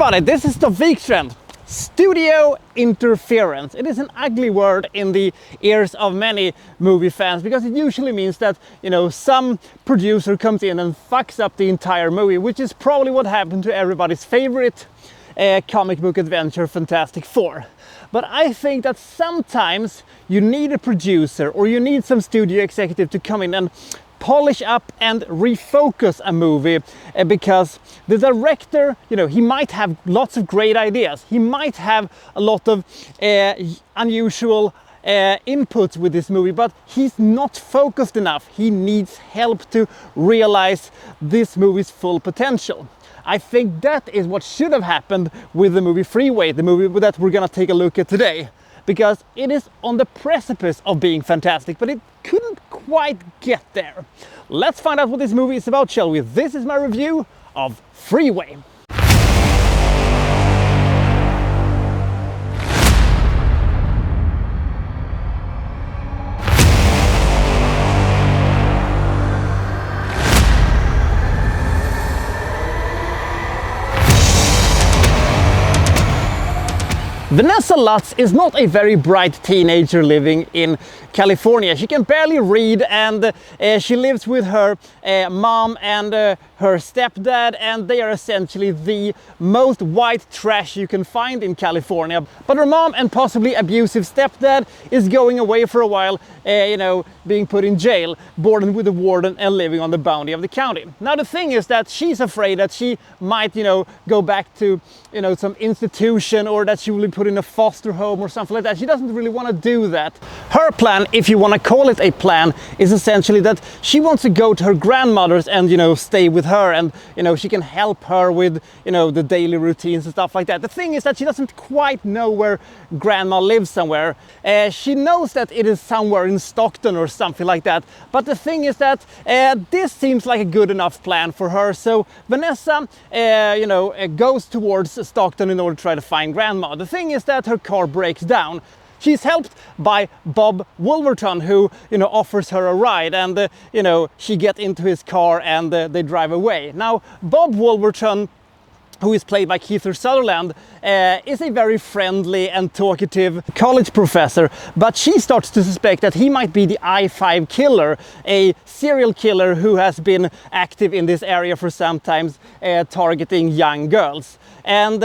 everybody, this is the Wikstrand. Studio interference. It is an ugly word in the ears of many movie fans because it usually means that, some producer comes in and fucks up the entire movie, which is probably what happened to everybody's favorite comic book adventure, Fantastic Four. But I think that sometimes you need a producer or you need some studio executive to come in and polish up and refocus a movie because the director, he might have lots of great ideas. He might have a lot of unusual inputs with this movie, but he's not focused enough. He needs help to realize this movie's full potential. I think that is what should have happened with the movie Freeway, the movie that we're gonna take a look at today, because it is on the precipice of being fantastic, but it couldn't quite get there. Let's find out what this movie is about, shall we? This is my review of Freeway. Vanessa Lutz is not a very bright teenager living in California. She can barely read, and she lives with her mom and her stepdad, and they are essentially the most white trash you can find in California. But her mom and possibly abusive stepdad is going away for a while, being put in jail, boarded with the warden and living on the bounty of the county. Now the thing is that she's afraid that she might, go back to, some institution, or that she will be put in a foster home or something like that. She doesn't really want to do that. Her plan, if you want to call it a plan, is essentially that she wants to go to her grandmother's and, stay with her, and, she can help her with, the daily routines and stuff like that. The thing is that she doesn't quite know where grandma lives somewhere. She knows that it is somewhere in Stockton or something like that. But the thing is that this seems like a good enough plan for her. So Vanessa, goes towards Stockton in order to try to find grandma. The thing is that her car breaks down. She's helped by Bob Wolverton, who, offers her a ride, and, she gets into his car and they drive away. Now, Bob Wolverton, who is played by Kiefer Sutherland, is a very friendly and talkative college professor, but she starts to suspect that he might be the I-5 killer, a serial killer who has been active in this area for some time, targeting young girls. And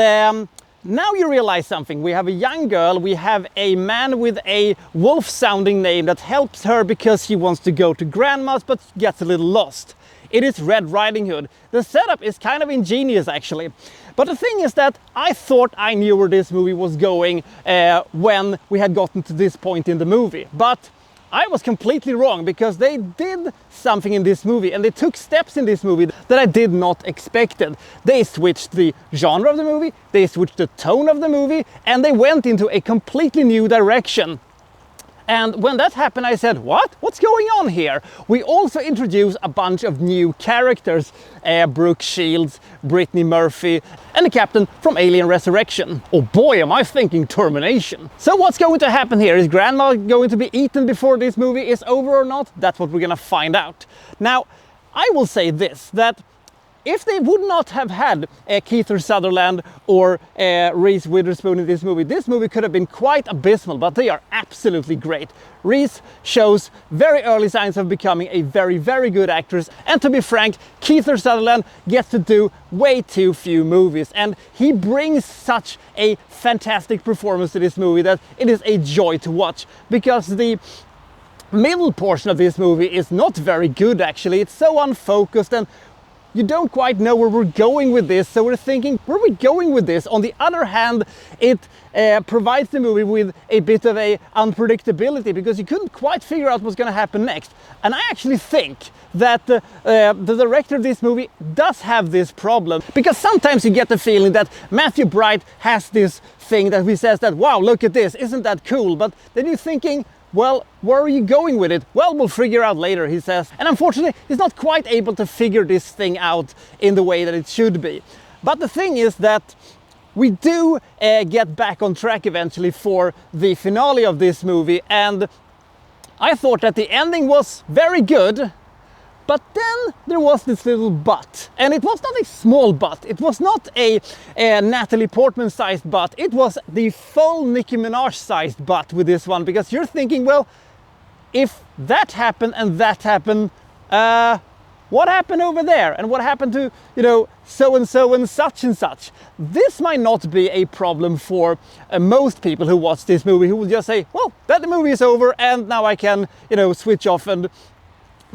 now you realize something. We have a young girl, we have a man with a wolf-sounding name that helps her because he wants to go to grandma's but gets a little lost. It is Red Riding Hood. The setup is kind of ingenious, actually. But the thing is that I thought I knew where this movie was going when we had gotten to this point in the movie. But I was completely wrong, because they did something in this movie, and they took steps in this movie that I did not expect. They switched the genre of the movie, they switched the tone of the movie, and they went into a completely new direction. And when that happened, I said, what? What's going on here? We also introduced a bunch of new characters. Brooke Shields, Brittany Murphy, and the captain from Alien Resurrection. Oh boy, am I thinking Termination. So what's going to happen here? Is grandma going to be eaten before this movie is over or not? That's what we're gonna find out. Now, I will say this, that if they would not have had Kiefer Sutherland or Reese Witherspoon in this movie could have been quite abysmal, but they are absolutely great. Reese shows very early signs of becoming a very, very good actress, and to be frank, Kiefer Sutherland gets to do way too few movies, and he brings such a fantastic performance to this movie that it is a joy to watch, because the middle portion of this movie is not very good, actually. It's so unfocused, and you don't quite know where we're going with this, so we're thinking, where are we going with this? On the other hand, it provides the movie with a bit of a unpredictability, because you couldn't quite figure out what's going to happen next. And I actually think that the director of this movie does have this problem, because sometimes you get the feeling that Matthew Bright has this thing that he says that, wow, look at this, isn't that cool? But then you're thinking, well, where are you going with it? Well, we'll figure out later, he says. And unfortunately, he's not quite able to figure this thing out in the way that it should be. But the thing is that we do get back on track eventually for the finale of this movie. And I thought that the ending was very good, But then there was this little but, and it was not a small but. It was not a Natalie Portman-sized but. It was the full Nicki Minaj-sized but with this one, because you're thinking, well, if that happened and that happened, what happened over there? And what happened to, you know, so-and-so and such and such? This might not be a problem for most people who watch this movie, who will just say, well, that movie is over and now I can, you know, switch off and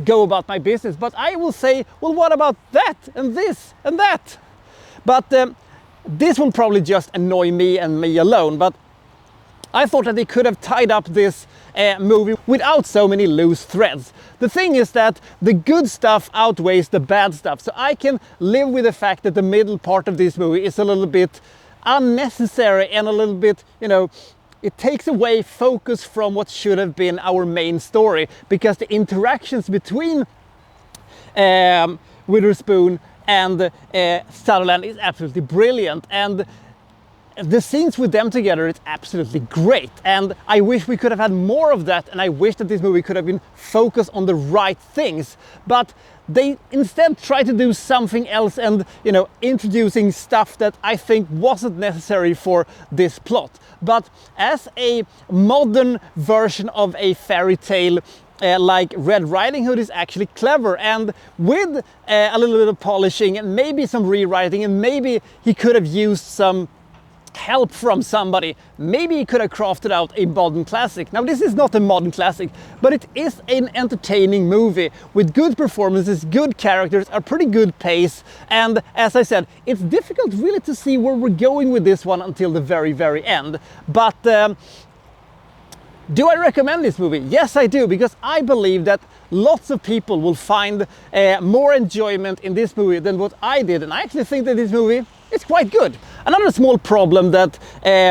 go about my business. But I will say, well, what about that and this and that? But this will probably just annoy me and me alone. But I thought that they could have tied up this movie without so many loose threads. The thing is that the good stuff outweighs the bad stuff. So I can live with the fact that the middle part of this movie is a little bit unnecessary and a little bit, you know, it takes away focus from what should have been our main story, because the interactions between Witherspoon and Sutherland is absolutely brilliant, and the scenes with them together is absolutely great, and I wish we could have had more of that, and I wish that this movie could have been focused on the right things, but they instead try to do something else and, you know, introducing stuff that I think wasn't necessary for this plot. But as a modern version of a fairy tale, like Red Riding Hood is actually clever, and with a little bit of polishing and maybe some rewriting, and maybe he could have used some help from somebody, maybe he could have crafted out a modern classic. Now, this is not a modern classic, but it is an entertaining movie with good performances, good characters, a pretty good pace, and as I said, it's difficult really to see where we're going with this one until the very end. But do I recommend this movie? Yes, I do, because I believe that lots of people will find more enjoyment in this movie than what I did, and I actually think that this movie is quite good. Another small problem that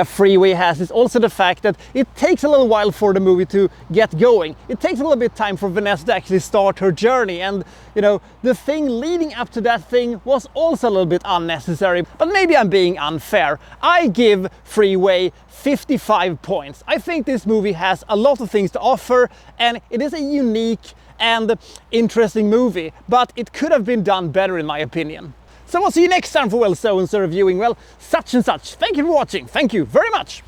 Freeway has is also the fact that it takes a little while for the movie to get going. It takes a little bit of time for Vanessa to actually start her journey, and, you know, the thing leading up to that thing was also a little bit unnecessary, but maybe I'm being unfair. I give Freeway 55 points. I think this movie has a lot of things to offer, and it is a unique and interesting movie, but it could have been done better in my opinion. So I'll see you next time for, well, so-and-so reviewing, well, such and such. Thank you for watching. Thank you very much.